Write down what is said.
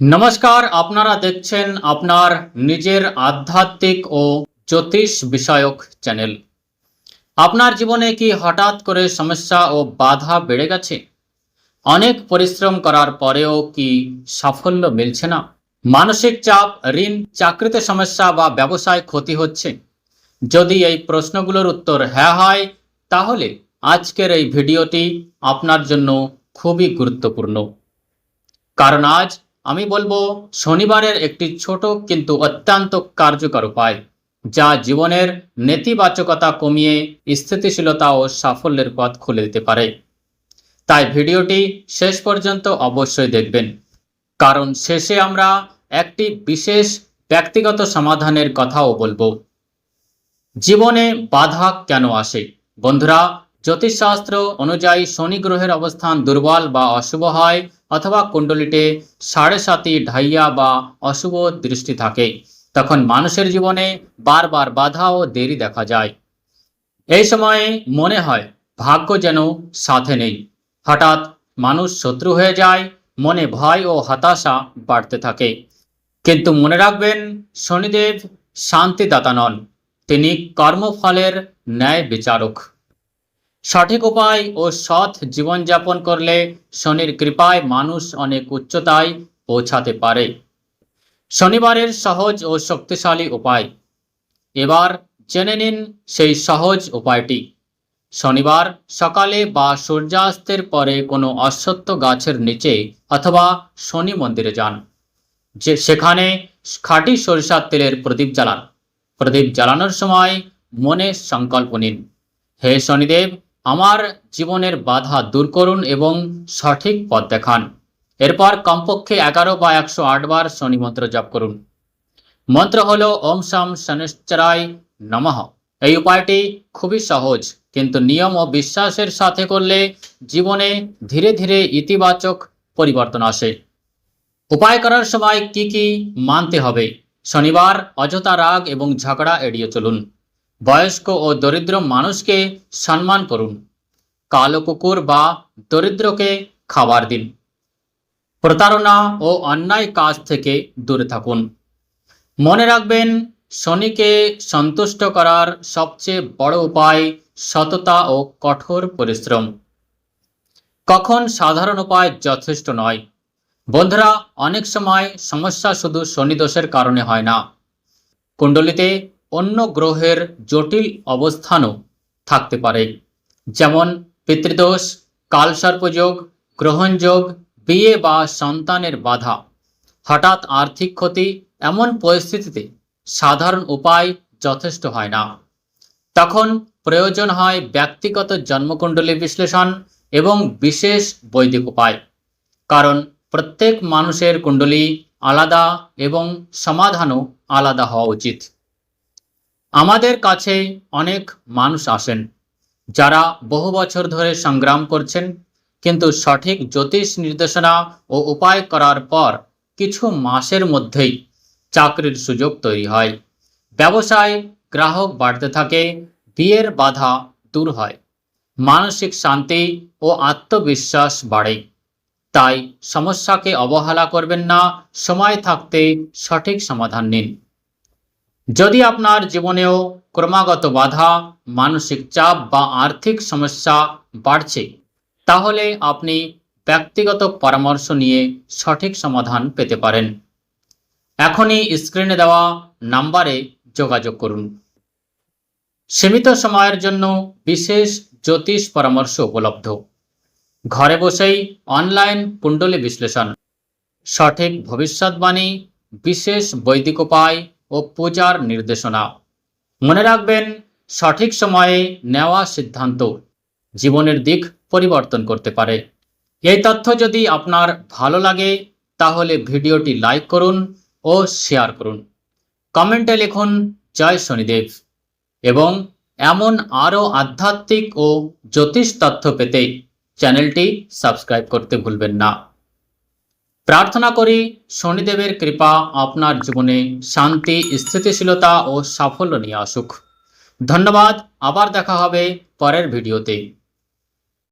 নমস্কার, আপনারা দেখছেন আপনার নিজের আধ্যাত্মিক ও জ্যোতিষ বিষয়ক চ্যানেল। আপনার জীবনে কি হঠাৎ করে সমস্যা ও বাধা বেড়ে গেছে? অনেক পরিশ্রম করার পরেও কি সাফল্য মিলছে না? মানসিক চাপ, ঋণ, চাকরিতে সমস্যা বা ব্যবসায় ক্ষতি হচ্ছে? যদি এই প্রশ্নগুলোর উত্তর হ্যাঁ হয়, তাহলে আজকের এই ভিডিওটি আপনার জন্য খুবই গুরুত্বপূর্ণ। কারণ আজ আমি বলবো শনিবারের একটি ছোট কিন্তু অত্যন্ত কার্যকর উপায়, যা জীবনের নেতিবাচকতা কমিয়ে স্থিতিশীলতা ও সাফল্যের পথ খুলে দিতে পারে। তাই ভিডিওটি শেষ পর্যন্ত অবশ্যই দেখবেন, কারণ শেষে আমরা একটি বিশেষ ব্যক্তিগত সমাধানের কথাও বলবো। জীবনে বাধা কেন আসে? বন্ধুরা, জ্যোতিষশাস্ত্র অনুযায়ী শনি গ্রহের অবস্থান দুর্বল বা অশুভ হয়, অথবা কুণ্ডলিতে 7.5 ঢাইয়া বা অশুভ দৃষ্টি থাকে, তখন মানুষের জীবনে বারবার বাধা ও দেরি দেখা যায়। এই সময়ে মনে হয় ভাগ্য যেন সাথে নেই। হঠাৎ মানুষ শত্রু হয়ে যায়, মনে ভয় ও হতাশা বাড়তে থাকে। কিন্তু মনে রাখবেন, শনিদেব শান্তিদাতা নন, তিনি কর্মফলের ন্যায় বিচারক। সঠিক উপায় ও সৎ জীবনযাপন করলে শনির কৃপায় মানুষ অনেক উচ্চতায় পৌঁছাতে পারে। শনিবারের সহজ ও শক্তিশালী উপায়। এবার জেনে নিন সেই সহজ উপায়টি। শনিবার সকালে বা সূর্যাস্তের পরে কোনো অশ্বত্থ গাছের নিচে অথবা শনি মন্দিরে যান, সেখানে খাঁটি সরিষার তেলের প্রদীপ জ্বালান। প্রদীপ জ্বালানোর সময় মনে সংকল্প নিন, হে শনিদেব, আমার জীবনের বাধা দূর করুন এবং সঠিক পথ দেখান। এরপর কমপক্ষে 11 বা 108 বার শনি মন্ত্র জপ করুন। মন্ত্র হলো ওম শম শনিশ্চরায় নমঃ। এই উপায়টি খুবই সহজ, কিন্তু নিয়ম ও বিশ্বাসের সাথে করলে জীবনে ধীরে ধীরে ইতিবাচক পরিবর্তন আসে। উপায় করার সময় কি কি মানতে হবে? শনিবার অযথা রাগ এবং ঝগড়া এড়িয়ে চলুন। বয়স্ক ও দরিদ্র মানুষকে সম্মান করুন। কালো কুকুর বা দরিদ্রকে খাবার দিন। প্রতারণা ও অন্যায় কাজ থেকে দূরে থাকুন। মনে রাখবেন, শনিকে সন্তুষ্ট করার সবচেয়ে বড় উপায় সততা ও কঠোর পরিশ্রম। কখন সাধারণ উপায় যথেষ্ট নয়? বন্ধুরা, অনেক সময় সমস্যা শুধু শনি দোষের কারণে হয় না। কুণ্ডলিতে অন্য গ্রহের জটিল অবস্থানও থাকতে পারে, যেমন পিতৃদোষ, কালসর্পযোগ, গ্রহণযোগ, বিয়ে বা সন্তানের বাধা, হঠাৎ আর্থিক ক্ষতি। এমন পরিস্থিতিতে সাধারণ উপায় যথেষ্ট হয় না। তখন প্রয়োজন হয় ব্যক্তিগত জন্মকুণ্ডলী বিশ্লেষণ এবং বিশেষ বৈদিক উপায়, কারণ প্রত্যেক মানুষের কুণ্ডলী আলাদা এবং সমাধানও আলাদা হওয়া উচিত। আমাদের কাছে অনেক মানুষ আসেন যারা বহু বছর ধরে সংগ্রাম করছেন, কিন্তু সঠিক জ্যোতিষ নির্দেশনা ও উপায় করার পর কিছু মাসের মধ্যেই চাকরির সুযোগ তৈরি হয়, ব্যবসায় গ্রাহক বাড়তে থাকে, বিয়ের বাধা দূর হয়, মানসিক শান্তি ও আত্মবিশ্বাস বাড়ে। তাই সমস্যাকে অবহেলা করবেন না, সময় থাকতে সঠিক সমাধান নিন। যদি আপনার জীবনেও ক্রমাগত বাধা, মানসিক চাপ বা আর্থিক সমস্যা বাড়ছে, তাহলে আপনি ব্যক্তিগত পরামর্শ নিয়ে সঠিক সমাধান পেতে পারেন। এখনই স্ক্রিনে দেওয়া নাম্বারে যোগাযোগ করুন। সীমিত সময়ের জন্য বিশেষ জ্যোতিষ পরামর্শ উপলব্ধ। ঘরে বসেই অনলাইন কুণ্ডলী বিশ্লেষণ, সঠিক ভবিষ্যৎবাণী, বিশেষ বৈদিক উপায় ও পূজার নির্দেশনা। মনে রাখবেন, সঠিক সময়ে নেওয়া সিদ্ধান্ত জীবনের দিক পরিবর্তন করতে পারে। এই তথ্য যদি আপনার ভালো লাগে, তাহলে ভিডিওটি লাইক করুন ও শেয়ার করুন। কমেন্টে লিখুন জয় শনিদেব, এবং এমন আরও আধ্যাত্মিক ও জ্যোতিষ তথ্য পেতে চ্যানেলটি সাবস্ক্রাইব করতে ভুলবেন না। প্রার্থনা করি শনিদেবের কৃপা আপনার জীবনে শান্তি, স্থিতিশীলতা ও সাফল্য নিয়ে আসুক। ধন্যবাদ। আবার দেখা হবে পরের ভিডিওতে।